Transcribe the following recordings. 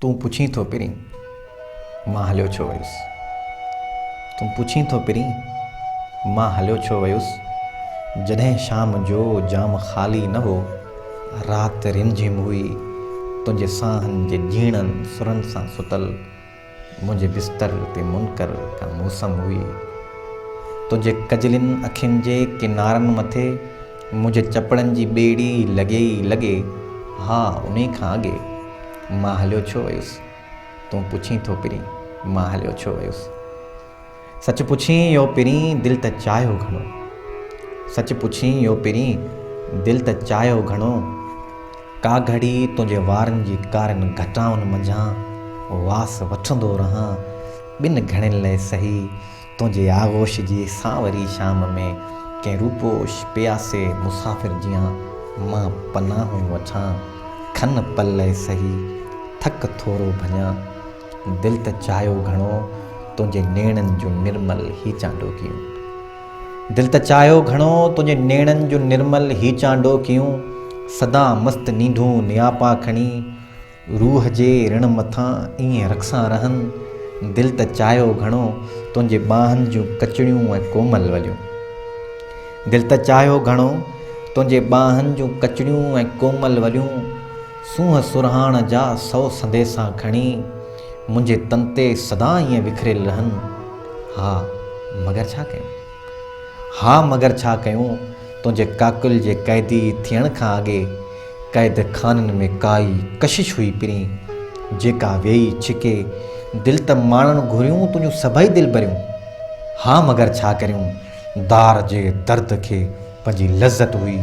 तूं पुछी थो पहिरीं मां हलियो छो वयुसि। तूं पुछी थो पहिरीं मां हलियो छो वयुसि। जॾहिं शाम जो जाम ख़ाली न हो, राति रिमझिम हुई, तुंहिंजे साहनि जे जीणनि सुरनि सां सुतल मुंहिंजे बिस्तर ते मुनकर का मौसम हुई। तुंहिंजे कजलिन अखियुनि जे किनारनि मथे मुंहिंजे चपड़नि जी ॿेड़ी लॻे ई लॻे। हा, उन खां अॻे मां हलियो छो वयुसि। तूं पुछी थो पहिरीं मां हलियो छो वयुसि। सच पुछी यो पहिरीं दिलि त चाहियो घणो। सच पुछी यो पहिरीं दिलि त चाहियो घणो। का घड़ी तुंहिंजे वारनि जी कारनि घटाउनि मंझां वास वठंदो रहां। ॿिनि घड़ियुनि लाइ सही तुंहिंजे आगोश जी सांवरी शाम में कंहिं रूपोश प्यासे मुसाफ़िर जियां मां पनाहूं वठां। खन पल लाइ सही थक थोरो भञां। दिलि त चाहियो घणो तुंहिंजे नेणनि जो निर्मल ही चांडो कियूं। दिलि त चाहियो घणो तुंहिंजे नेणनि जो निर्मल ही चांडो कियूं। सदा मस्त नींढूं नियापा खणी रूह जे ऋण मथां ईअं रखसां रहनि। दिलि त चाहियो घणो तुंहिंजे ॿाहनि जूं कचड़ियूं ऐं कोमल वलियूं। दिलि त चाहियो घणो तुंहिंजे ॿाहनि जूं कचड़ियूं ऐं कोमल वलियूं। सूंहं सुरहाण जा 100 संदेसा खणी मुंहिंजे तन ते सदा ईअं विखरियल रहनि। हा मगर छा कयूं। हा मगर छा कयूं। तुंहिंजे काकुल जे क़ैदी थियण खां अॻे क़ैद खाननि में काई कशिश हुई पहिरीं, जेका वेही छिके दिलि त माणनि घुरियूं तुंहिंजूं सभई दिलि भरियूं। हा मगर छा करियूं। दार जे दर्द खे पंहिंजी लज़त हुई,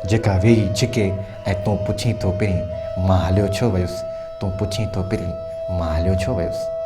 जेका वेही छिके ऐं तूं पुछी थो पहिरीं मां हलियो छो वयुसि। तूं पुछी थो पहिरीं मां हलियो छो वयुसि।